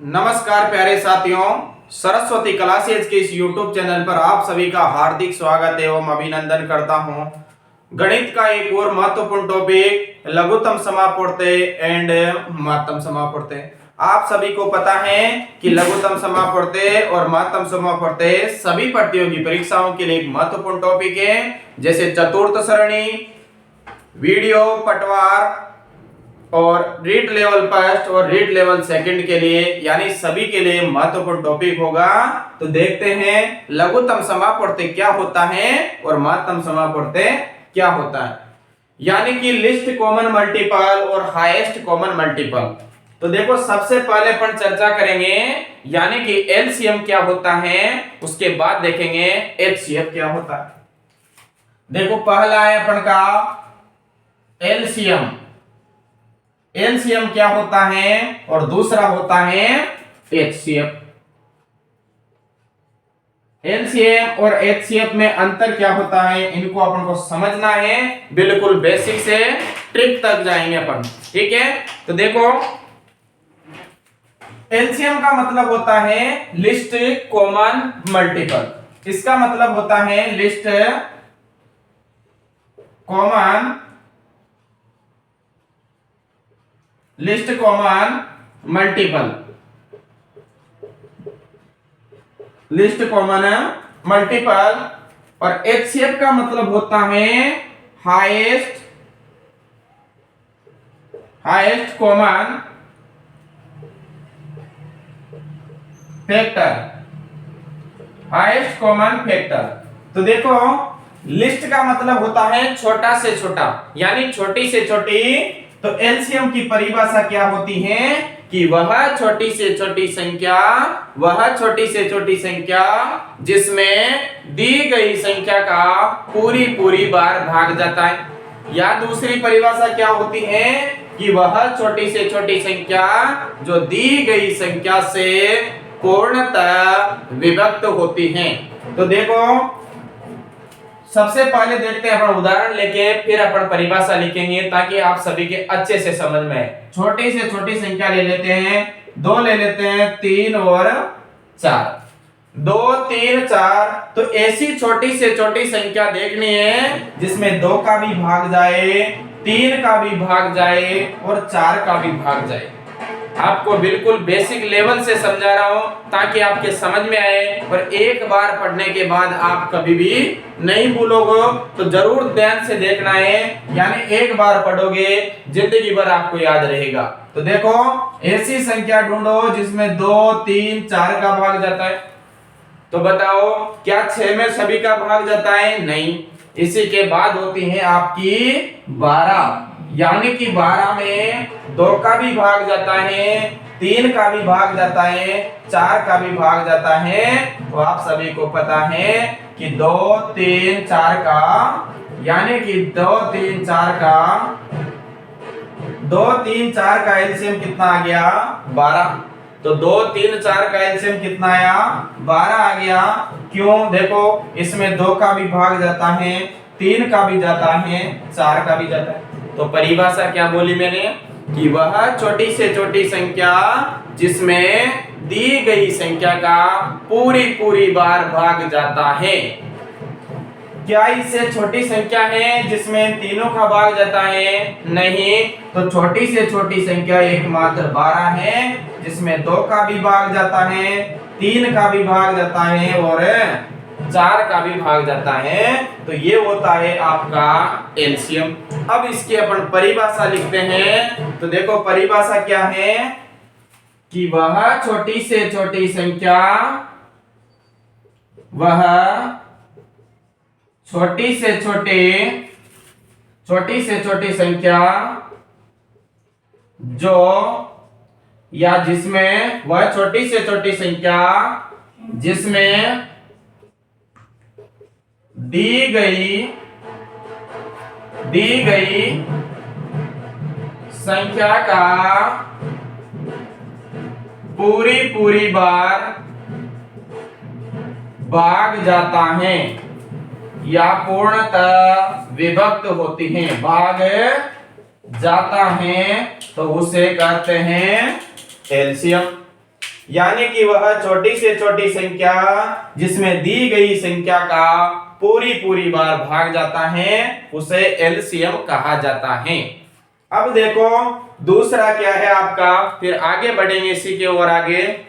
नमस्कार प्यारे साथियों, सरस्वती क्लासेज के इस YouTube चैनल पर आप सभी का हार्दिक स्वागत एवं अभिनंदन करता हूं। गणित का एक और महत्वपूर्ण टॉपिक लघुत्तम समापवर्तय एंड महत्तम समापवर्तय। आप सभी को पता है कि लघुत्तम समापवर्तय और महत्तम समापवर्तय सभी प्रतियोगी परीक्षाओं के लिए एक महत्वपूर्ण टॉपिक है। जैसे चतुर्थ सरणी, वीडियो, पटवार और रीट लेवल फर्स्ट और रीट लेवल सेकंड के लिए यानी सभी के लिए महत्वपूर्ण टॉपिक होगा। तो देखते हैं लघुत्तम समापवर्तय क्या होता है और महत्तम समापवर्तय क्या होता है, यानी कि लिस्ट कॉमन मल्टीपल और हाईएस्ट कॉमन मल्टीपल। तो देखो सबसे पहले अपन चर्चा करेंगे यानी कि एलसीएम क्या होता है, उसके बाद देखेंगे एचसीएफ क्या होता है। देखो पहला है अपन का एलसीएम। एलसीएम क्या होता है और दूसरा होता है एचसीएफ। एलसीएम और एचसीएफ में अंतर क्या होता है, इनको अपन को समझना है। बिल्कुल बेसिक से ट्रिक तक जाएंगे अपन, ठीक है। तो देखो एलसीएम का मतलब होता है लिस्ट कॉमन मल्टीपल। इसका मतलब होता है list common multiple. List common multiple. और एचसीएफ का मतलब होता है highest common factor. Highest common factor. तो देखो लिस्ट का मतलब होता है छोटा से छोटा यानी छोटी से छोटी। तो एलसीएम की परिभाषा क्या होती है कि वह छोटी से छोटी संख्या जिसमें दी गई संख्या का पूरी बार भाग जाता है। या दूसरी परिभाषा क्या होती है कि वह छोटी से छोटी संख्या जो दी गई संख्या से पूर्णतः विभक्त होती है। तो देखो सबसे पहले देखते हैं अपन उदाहरण लेके, फिर अपन परिभाषा लिखेंगे ताकि आप सभी के अच्छे से समझ में आए। छोटी से छोटी संख्या ले लेते हैं, 2 ले लेते हैं, 3 और 4। 2, 3, 4। तो ऐसी छोटी से छोटी संख्या देखनी है जिसमें 2 का भी भाग जाए, 3 का भी भाग जाए और 4 का भी भाग जाए। आपको बिल्कुल बेसिक लेवल से समझा रहा हूं ताकि आपके समझ में आए और एक बार पढ़ने के बाद आप कभी भी नहीं भूलोगे। तो जरूर ध्यान से देखना है, यानी एक बार पढ़ोगे जिंदगी भर आपको याद रहेगा। तो देखो ऐसी संख्या ढूंढो जिसमें 2, 3, 4 का भाग जाता है। तो बताओ क्या 6 में सभी का भाग जाता है? नहीं। इसी के बाद होती है आपकी 12, यानी कि 12 में 2 का भी भाग जाता है, 3 का भी भाग जाता है, 4 का भी भाग जाता है। तो आप सभी को पता है कि 2, 3, 4 का यानी कि 2, 3, 4 का एलसीएम कितना आ गया? 12। तो 2, 3, 4 का एलसीएम कितना आया? 12 आ गया। क्यों? देखो इसमें 2 का भी भाग जाता है, 3 का भी जाता है, 4 का भी जाता है। तो परिभाषा क्या बोली मैंने कि वह छोटी से छोटी संख्या जिसमें दी गई संख्या का पूरी बार भाग जाता है। क्या इससे छोटी संख्या है जिसमें तीनों का भाग जाता है? नहीं। तो छोटी से छोटी संख्या एकमात्र 12 है जिसमें 2 का भी भाग जाता है, 3 का भी भाग जाता है और 4 का भी भाग जाता है। तो ये होता है आपका एलसीएम। अब इसकी अपन परिभाषा लिखते हैं। तो देखो परिभाषा क्या है कि वह छोटी से छोटी संख्या जो या जिसमें वह छोटी से छोटी संख्या जिसमें दी गई संख्या का पूरी बार भाग जाता है या पूर्णतः विभक्त होती है, भाग जाता है, तो उसे कहते हैं एलसीएम। यानी कि वह छोटी से छोटी संख्या जिसमें दी गई संख्या का पूरी पूरी बार भाग जाता है उसे एलसीएम कहा जाता है। अब देखो दूसरा क्या है आपका, फिर आगे बढ़ेंगे इसी के और आगे।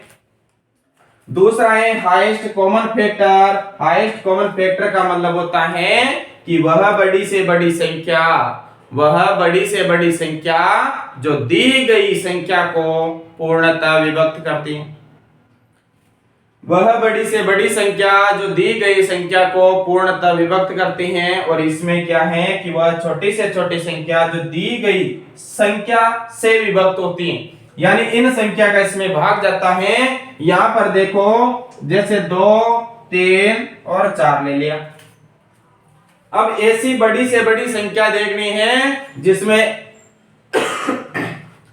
दूसरा है highest common factor. Highest common factor का मतलब होता है कि वह बड़ी से बड़ी संख्या, वह बड़ी से बड़ी संख्या जो दी गई संख्या को पूर्णतः विभक्त करती है। वह बड़ी से बड़ी संख्या जो दी गई संख्या को पूर्णतः विभक्त करती हैं। और इसमें क्या है कि वह छोटी से छोटी संख्या जो दी गई संख्या से विभक्त होती है, यानी इन संख्या का इसमें भाग जाता है। यहां पर देखो जैसे 2, 3 और 4 ले लिया। अब ऐसी बड़ी से बड़ी संख्या देखनी है जिसमें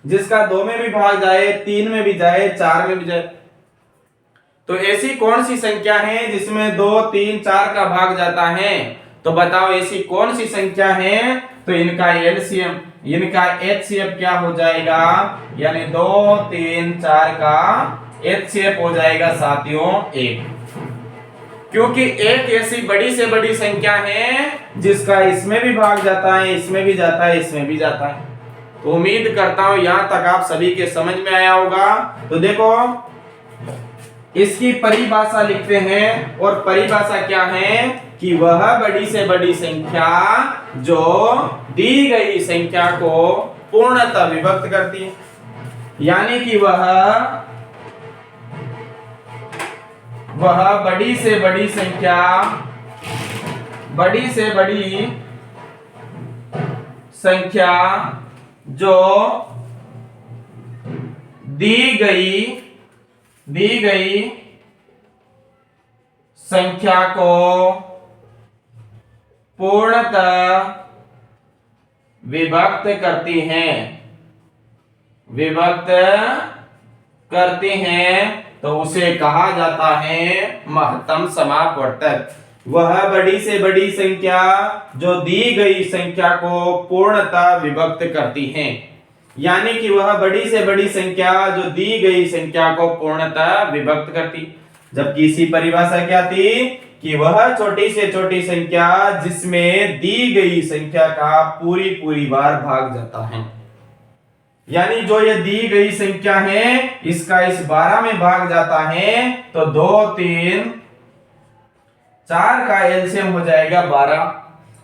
जिसका 2 में भी भाग जाए, 3 में भी जाए, 4 में भी जाए। तो ऐसी कौन सी संख्या है जिसमें 2, 3, 4 का भाग जाता है? तो बताओ ऐसी कौन सी संख्या है? तो इनका एलसीएम, इनका एचसीएफ क्या हो जाएगा, यानी 2, 3, 4 का एचसीएफ हो जाएगा साथियों 1। क्योंकि एक ऐसी बड़ी से बड़ी संख्या है जिसका इसमें भी भाग जाता है, इसमें भी जाता है, इसमें भी जाता है। तो उम्मीद करता हूं यहां तक आप सभी के समझ में आया होगा। तो देखो इसकी परिभाषा लिखते हैं, और परिभाषा क्या है कि वह बड़ी से बड़ी संख्या जो दी गई संख्या को पूर्णतः विभक्त करती है, यानी कि वह बड़ी से बड़ी संख्या, बड़ी से बड़ी संख्या जो दी गई संख्या को पूर्णतः विभक्त करती हैं, विभक्त करती हैं, तो उसे कहा जाता है महत्तम समापवर्तक। वह बड़ी से बड़ी संख्या जो दी गई संख्या को पूर्णतः विभक्त करती हैं, यानी कि वह बड़ी से बड़ी संख्या जो दी गई संख्या को पूर्णतः विभक्त करती। जबकि इसी परिभाषा क्या थी कि वह छोटी से छोटी संख्या जिसमें दी गई संख्या का पूरी पूरी बार भाग जाता है, यानी जो ये दी गई संख्या है इसका इस 12 में भाग जाता है, तो 2, 3, 4 का एलसीएम हो जाएगा 12।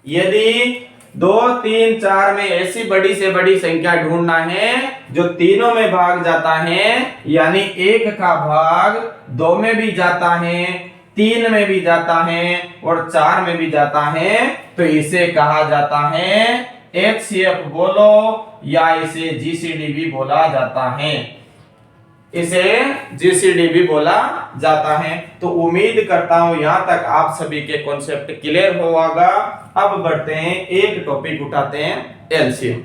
यदि 2, 3, 4 में ऐसी बड़ी से बड़ी संख्या ढूंढना है जो तीनों में भाग जाता है, यानी 1 का भाग 2 में भी जाता है, 3 में भी जाता है और 4 में भी जाता है, तो इसे कहा जाता है एचसीएफ बोलो या इसे जीसीडी भी बोला जाता है, इसे जीसीडी भी बोला जाता है। तो उम्मीद करता हूं यहां तक आप सभी के कॉन्सेप्ट क्लियर होगा। अब बढ़ते हैं, एक टॉपिक उठाते हैं एलसीएम।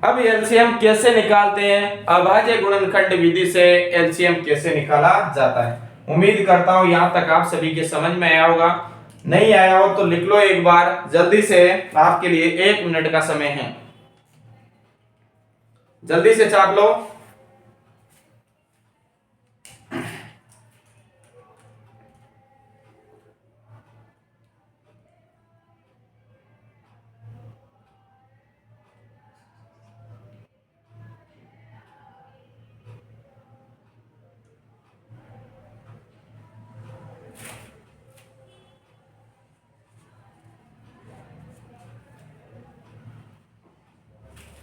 अब एलसीएम कैसे निकालते हैं, अभाज्य गुणनखंड विधि से एलसीएम कैसे निकाला जाता है। उम्मीद करता हूं यहां तक आप सभी के समझ में आया होगा। नहीं आया हो तो लिख लो एक बार जल्दी से, आपके लिए 1 मिनट का समय है, जल्दी से छाप लो।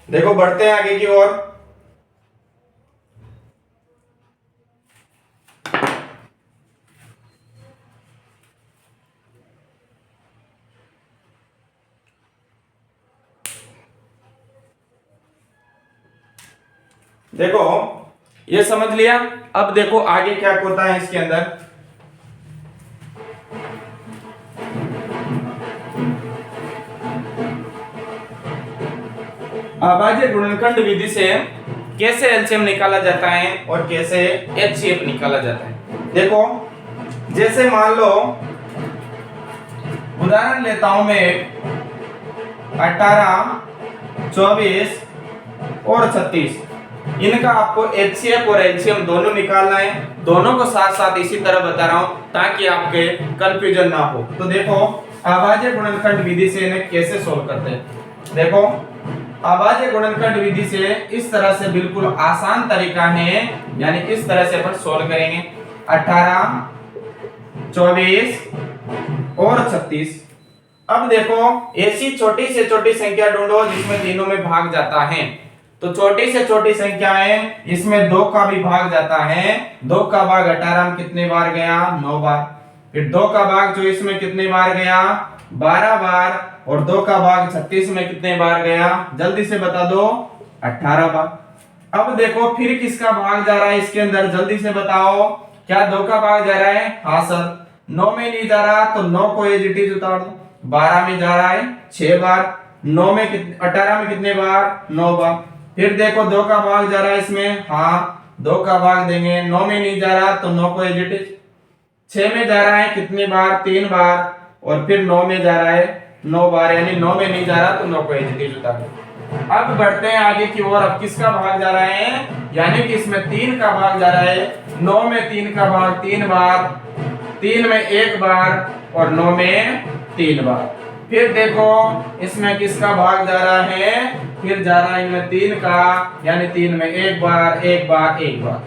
देखो बढ़ते हैं आगे की ओर। देखो ये समझ लिया। अब देखो आगे क्या होता है इसके अंदर। अभाज्य गुणनखंड विधि से कैसे एलसीएम निकाला जाता है और कैसे एचसीएफ निकाला जाता है। देखो जैसे मान लो उदाहरण लेता हूं मैं 18, 24 और 36। इनका आपको एचसीएफ और एलसीएम दोनों निकालना है। दोनों को साथ साथ इसी तरह बता रहा हूं ताकि आपके कंफ्यूजन ना हो। तो देखो अभाज्य गुणनखंड विधि से इन्हें कैसे सोल्व करते हैं। देखो अभाज्य गुणनखंड विधि से इस तरह से बिल्कुल आसान तरीका है, यानी इस तरह से अपन सोल्व करेंगे। 18, 24 और 36। अब देखो ऐसी छोटी से छोटी संख्या ढूंढो जिसमें तीनों में भाग जाता है। तो छोटी से छोटी संख्या है, इसमें 2 का भी भाग जाता है। 2 का भाग 18 में कितने बार गया? 9 बार। फिर 2 का भाग 24 में कितने बार गया? 12 बार। और 2 का भाग 36 में कितने बार गया? जल्दी से बता दो, 18 बार। अब देखो फिर किसका भाग जा रहा है इसके अंदर, जल्दी से बताओ। क्या 2 का भाग जा रहा है? हाँ सर। 9 में नहीं जा रहा तो 9 को एज इट इज उतार दो। 12 में जा रहा है 6 बार। 9 में 18 में कितने बार? 9 बार। फिर देखो 2 का भाग जा रहा है इसमें, हाँ 2 का भाग देंगे। 9 में नहीं जा रहा तो 9 को एज इट इज। 6 में जा रहा है कितने बार? 3 बार। और फिर 9 में जा रहा है 9 बार, यानी 9 में नहीं जा रहा तो 9 को एज इट इज उतार दो। अब बढ़ते हैं आगे की ओर। अब किसका भाग जा रहा है? यानी कि इसमें 3 का भाग जा रहा है। 9 में 3 का भाग 3 बार, 3 में 1 बार और 9 में 3 बार। फिर देखो इसमें किसका भाग जा रहा है? फिर जा रहा है इनमें 3 का, यानी 3 में 1 बार 1 बार 1 बार।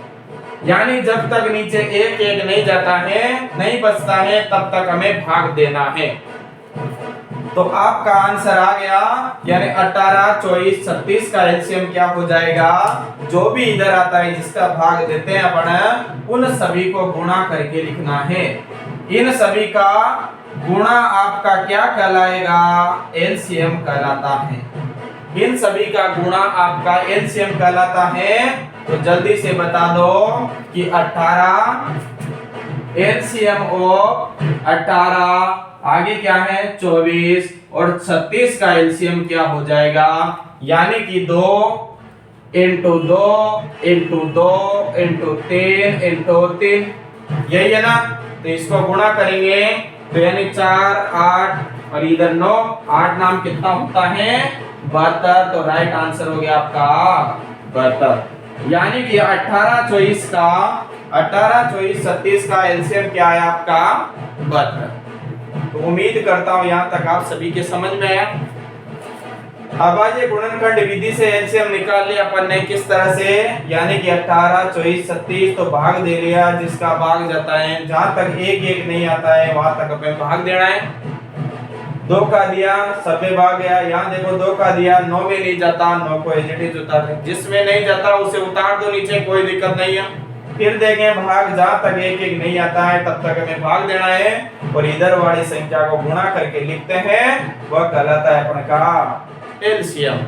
यानी जब तक नीचे 1 1 नहीं जाता है, नहीं बचता है, तब तक हमें भाग देना है। तो आपका आंसर आ गया, यानी 18, 24, 36 का एलसीएम क्या हो जाएगा? जो भी इधर आता है जिसका भाग देते हैं अपन, उन सभी को गुणा करके लिखना है। इन सभी का गुणा आपका क्या कहलाएगा? एलसीएम कहलाता है। इन सभी का गुणा आपका एलसीएम कहलाता है। तो जल्दी से बता दो कि 18 एलसीएम ऑफ 18, आगे क्या है? 24 और 36 का एलसीएम क्या हो जाएगा? यानी कि 2 इंटू 2 इंटू 2 इंटू 3 इंटू 3, यही है ना। तो इसको गुणा करेंगे तो यानी 4, 8 और इधर 9, 8 नाम कितना होता है? 72। तो राइट आंसर हो गया आपका 72। यानी कि 18, 24 का 18, 24, 36 का एलसीएम क्या है आपका? 72। तो उम्मीद करता हूं यहां तक आप सभी के समझ में आया। अभाज्य गुणनखंड विधि से एलसीएम निकाल लिया अपन ने किस तरह से, यानी कि 18, 24, 36 तो भाग दे लिया जिसका भाग जाता है। जहां तक 1 1 नहीं आता है वहां तक हमें भाग देना है। 2 का दिया, सब में भाग गया। यहाँ देखो 2 का दिया, 9 में नहीं जाता, 9 को एज इट इज उतार दे। जिसमें नहीं जाता उसे उतार दो नीचे, कोई दिक्कत नहीं है। फिर देखें भाग, जहां तक 1 1 नहीं आता है तब तक हमें भाग देना है और इधर वाली संख्या को गुणा करके लिखते हैं, वह कहलाता है अपन का एलसीएम।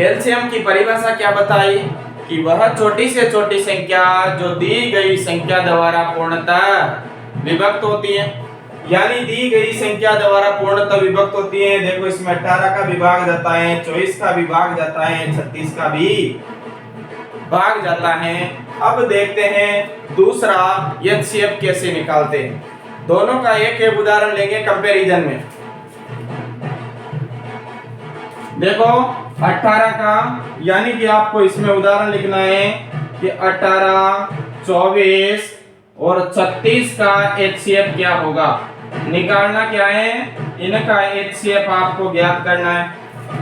एलसीएम की परिभाषा क्या बताई कि वह छोटी से छोटी संख्या जो दी गई संख्या द्वारा पूर्णतः विभक्त होती है। यानी दी गई संख्या द्वारा पूर्णतः विभक्त होती है। देखो इसमें 18 का भी भाग जाता है, 24 का भी भाग जाता है, 36 का भी भाग जाता है। अब देखते हैं दूसरा एचसीएफ कैसे निकालते हैं। दोनों का एक एक उदाहरण लेंगे कंपैरिजन में। देखो 18 का, यानी कि आपको इसमें उदाहरण लिखना है कि 18, 24 और 36 का एचसीएफ क्या होगा। निकालना क्या है? इनका एचसीएफ आपको ज्ञात करना है।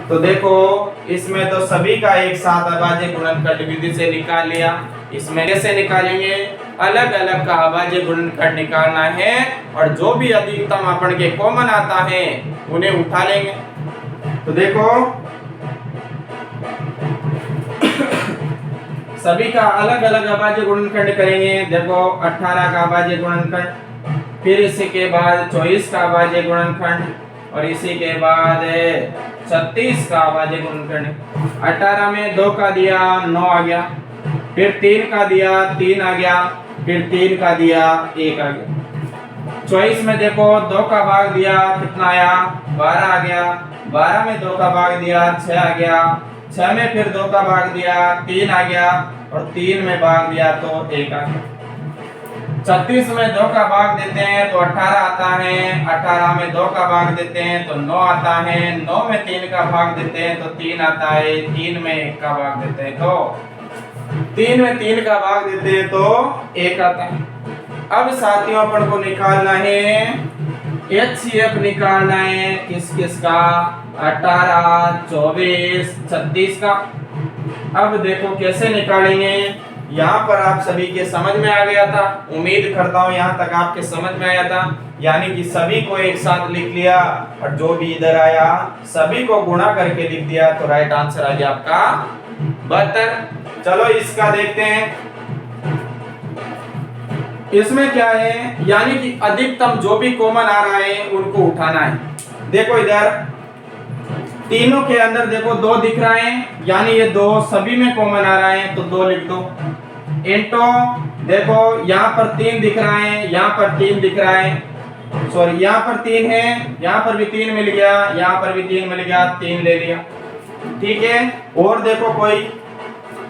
तो देखो इसमें तो सभी का एक साथ अभाज्य गुणनखंड विधि से निकाल लिया। इसमें कैसे निकालेंगे? अलग अलग का अभाज्य गुणनखंड निकालना है और जो भी अधिकतम अपन के कॉमन आता है उन्हें उठा लेंगे। तो देखो सभी का अलग अलग अभाज्य गुणनखंड करेंगे। देखो 18 का अभाज्य गुणनखंड, फिर इसी के बाद 24 का अभाज्य गुणनखंड और इसी के बाद 36 का अभाज्य गुणनखंड। 18 में 2 का दिया 9 आ गया, फिर 3 का दिया 3 आ गया, फिर 3 का दिया 1 आ गया। 24 में देखो 2 का भाग दिया कितना आया? 12 आ गया। 12 में 2 का भाग दिया 6 आ गया। 6 में फिर 2 का भाग दिया 3 आ गया और 3 में भाग दिया तो 1 आ गया। 36 में 2 का भाग देते हैं तो 18 आता है, 18 में 2 का भाग देते हैं तो 9 आता है, 9 में 3 का भाग देते हैं तो 3 आता है, 3 में 1 का भाग देते हैं तो 3 में 3 का भाग देते हैं तो 1 आता है। अब साथियों अपन को निकालना है HCF निकालना है किस किस का, 18, 24, 36 का। अब देखो कैसे निकालेंगे, यहाँ पर आप सभी के समझ में आ गया था, उम्मीद करता हूँ यहाँ तक आपके समझ में आया था। यानी कि सभी को एक साथ लिख लिया और जो भी इधर आया सभी को गुणा करके लिख दिया तो राइट आंसर आ गया आपका 72। चलो इसका देखते हैं, इसमें क्या है, यानी कि अधिकतम जो भी कॉमन आ रहा है उनको उठाना है। देखो इधर तीनों के अंदर देखो 2 दिख रहा है, यानी ये 2 सभी में कॉमन आ रहा है तो 2 लिख दो। इंटो देखो यहाँ पर 3 दिख रहा है, यहाँ पर 3 दिख रहा है, सॉरी यहाँ पर 3 है, यहाँ पर भी 3 मिल गया, यहाँ पर भी 3 मिल गया, 3 ले लिया। ठीक है, और देखो कोई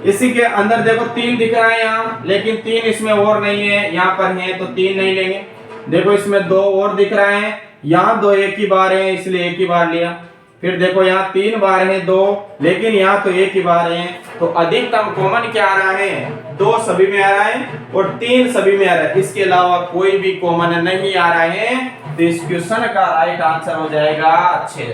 इसी के अंदर देखो 3 दिख रहा है यहाँ, लेकिन 3 इसमें और नहीं है, यहाँ पर है तो 3 नहीं लेंगे। देखो इसमें 2 और दिख रहा है, यहाँ 2 एक ही बार है इसलिए एक ही बार लिया। फिर देखो यहाँ 3 बार है 2, लेकिन यहाँ तो एक ही बार है, तो अधिकतम कॉमन क्या आ रहा है, 2 सभी में आ रहा है और 3 सभी में आ रहा है, इसके अलावा कोई भी कॉमन नहीं आ रहा है। तो इस क्वेश्चन का राइट आंसर हो जाएगा 6,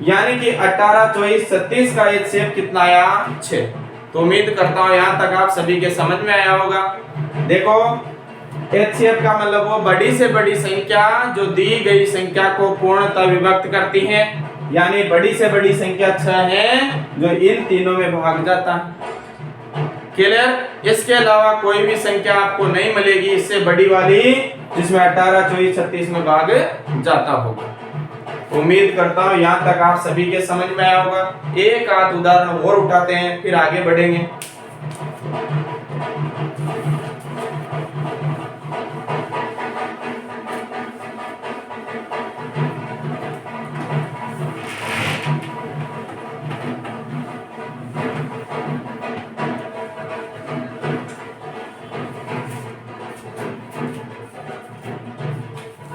यानी कि 18, 24, 36 का HCF कितना आया, 6। तो उम्मीद करता हूँ यहाँ तक आप सभी के समझ में आया होगा। देखो HCF का मतलब वो बड़ी से बड़ी संख्या जो दी गई संख्या को पूर्णतः विभक्त करती है, यानी बड़ी से बड़ी संख्या 6 है जो इन तीनों में भाग जाता है। क्लियर? इसके अलावा कोई भी संख्या आपको नहीं मिलेगी इससे बड़ी वाली जिसमें 18, 24, 36 में भाग जाता होगा। उम्मीद करता हूँ यहाँ तक आप सभी के समझ में आया होगा। एक आध उदाहरण और उठाते हैं फिर आगे बढ़ेंगे।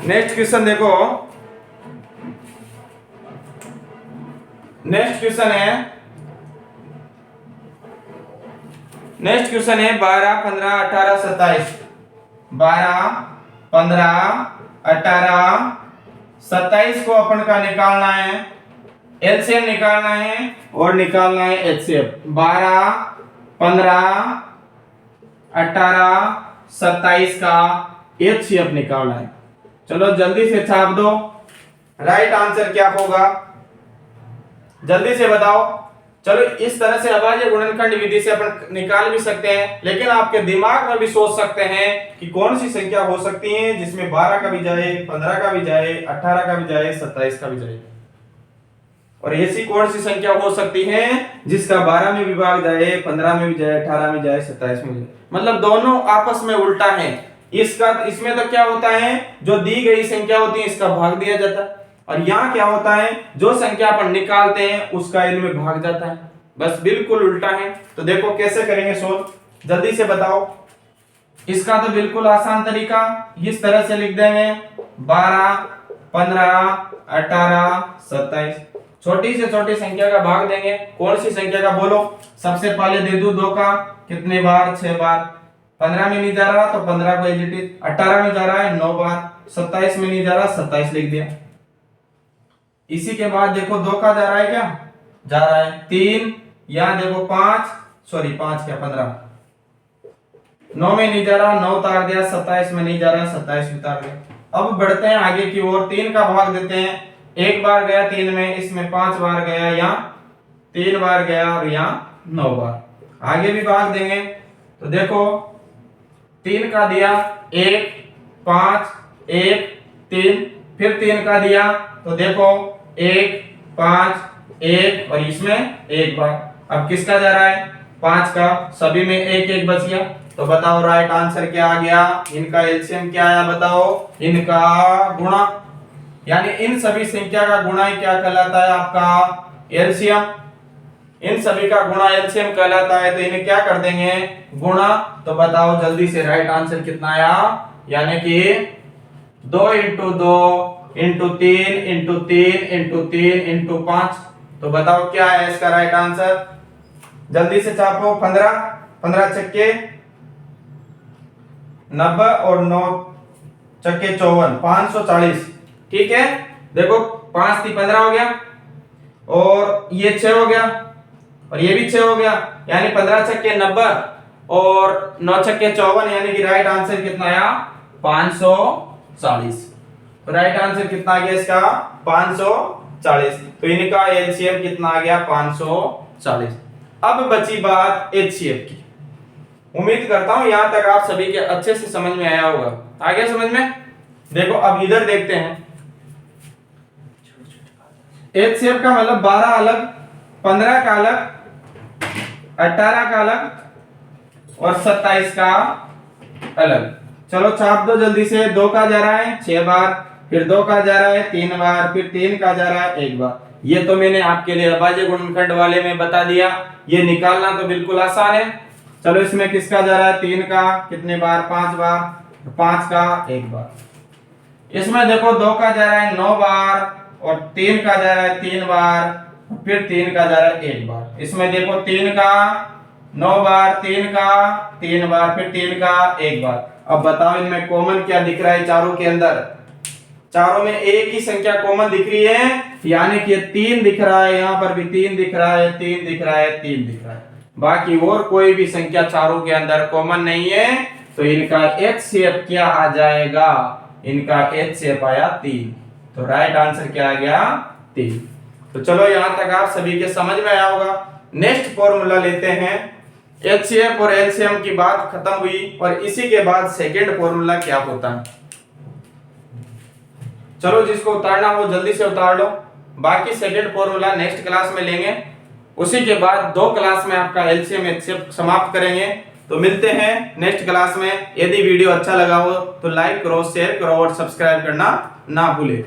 नेक्स्ट क्वेश्चन देखो, नेक्स्ट क्वेश्चन है 12, 15, 18, 27। 12, 15, 18, 27 को अपन का निकालना है, एलसीएम निकालना है और निकालना है एचसीएफ। 12, 15, 18, 27 का एचसीएफ निकालना है। चलो जल्दी से छाप दो, राइट आंसर क्या होगा जल्दी से बताओ। चलो इस तरह से अभाज्य गुणनखंड विधि से अपन निकाल भी सकते हैं, लेकिन आपके दिमाग में भी सोच सकते हैं कि कौन सी संख्या हो सकती है जिसमें 12 का भी जाए, 15 का भी जाए, 18 का भी जाए, 27 का भी जाए, और ऐसी कौन सी संख्या हो सकती है जिसका 12 में भी भाग जाए, 15 में भी जाए, 18 में जाए, 27 में जाए। मतलब दोनों आपस में उल्टा है। इसका इसमें तो क्या होता है, जो दी गई संख्या होती है इसका भाग दिया जाता है, और यहाँ क्या होता है, जो संख्या अपन निकालते हैं उसका इनमें भाग जाता है। बस बिल्कुल उल्टा है। तो देखो कैसे करेंगे सोल्व, जल्दी से बताओ। इसका तो बिल्कुल आसान तरीका, इस तरह से लिख देंगे 12, 15, 18, 27। छोटी से छोटी संख्या का भाग देंगे। कौन सी संख्या का बोलो। सबसे पहले दे दू 2 का, कितने बार, 6 बार। 15 में नहीं जा रहा तो 15 को एडिट, 18 में जा रहा है 9 बार, 27 में नहीं जा रहा 27 लिख दिया। इसी के बाद देखो 2 का जा रहा है, क्या जा रहा है 3, यहां देखो 5, सॉरी 5 क्या 15, 9 में नहीं जा रहा 9 उतार दिया, 27 में नहीं जा रहा 27 उतार दिया। अब बढ़ते हैं आगे की ओर, 3 का भाग देते हैं। 1 बार गया 3 में, इसमें 5 बार गया, यहाँ 3 बार गया और यहाँ 9 बार। आगे भी भाग देंगे तो देखो 3 का दिया 1, 5, 1, 3, फिर 3 का दिया तो देखो 1, 5, 1 और इसमें 1 बार। अब किसका जा रहा है, 5 का, सभी में 1 1 बच गया। तो बताओ राइट आंसर क्या आ गया, इनका एलसीएम क्या आया बताओ, इनका गुणा, यानी इन सभी संख्या का गुणा ही क्या कहलाता है आपका एलसीएम। इन सभी का गुणा एलसीएम कहलाता है, तो इन्हें क्या कर देंगे, गुणा। तो बताओ जल्दी से राइट आंसर कितना आया, यानी कि 2 into 2 into 3 into 3 into 3 into 5। तो बताओ क्या है इसका राइट आंसर, जल्दी से छापो। 15 15 छक्के 90 और 9 छक्के 54, 540। ठीक है, देखो 5 × 15 हो गया, और ये 6 हो गया, और ये भी 6 हो गया, यानी 15 छक्के 90 और 9 छक्के 54, यानी कि राइट आंसर कितना आया, 540। तो राइट आंसर कितना आ गया इसका, 540। तो इनका एलसीएम कितना आ गया, 540। अब बची बात एचसीएफ की। उम्मीद करता हूं यहां तक आप सभी के अच्छे से समझ में आया होगा। आ गया समझ में? देखो अब इधर देखते हैं, एचसीएफ का मतलब 12 अलग, 15 का अलग, 18 का अलग और 27 का अलग। चलो छाप दो जल्दी से। 2 का जा रहा है 6 बार, फिर 2 का जा रहा है 3 बार, फिर 3 का जा रहा है 1 बार। ये तो मैंने आपके लिए अभाज्य गुणनखंड वाले में बता दिया, ये निकालना तो बिल्कुल आसान है। चलो इसमें किसका जा रहा है, 3 का कितने बार, 5 बार, 5 का 1 बार। इसमें देखो 2 का जा रहा है 9 बार, और 3 का जा रहा है 3 बार, फिर 3 का जा रहा है 1 बार। इसमें देखो 3 का 9 बार, 3 का 3 बार, फिर 3 का 1 बार। अब बताओ इनमें कॉमन क्या दिख रहा है, चारों के अंदर, चारों में एक ही संख्या कॉमन दिख रही है, यानी कि 3 दिख रहा है, यहाँ पर भी 3 दिख रहा है, 3 दिख रहा है, 3 दिख रहा है। बाकी और कोई भी संख्या चारों के अंदर कॉमन नहीं है, तो इनका एचसीएफ क्या आ जाएगा, इनका एचसीएफ आया 3। तो राइट आंसर क्या आ गया, 3। तो चलो यहां तक आप सभी के समझ में आया होगा। नेक्स्ट फॉर्मूला लेते हैं। एचसीएफ और एलसीएम की बात खत्म हुई, और इसी के बाद सेकंड फॉर्मूला क्या होता है। चलो जिसको उतारना हो जल्दी से उतार लो, बाकी सेकंड फॉर्मूला नेक्स्ट क्लास में लेंगे। उसी के बाद 2 क्लास में आपका एलसीएम एचसीएफ समाप्त करेंगे। तो मिलते हैं नेक्स्ट क्लास में। यदि वीडियो अच्छा लगा हो तो लाइक करो, शेयर करो और सब्सक्राइब करना ना भूलें।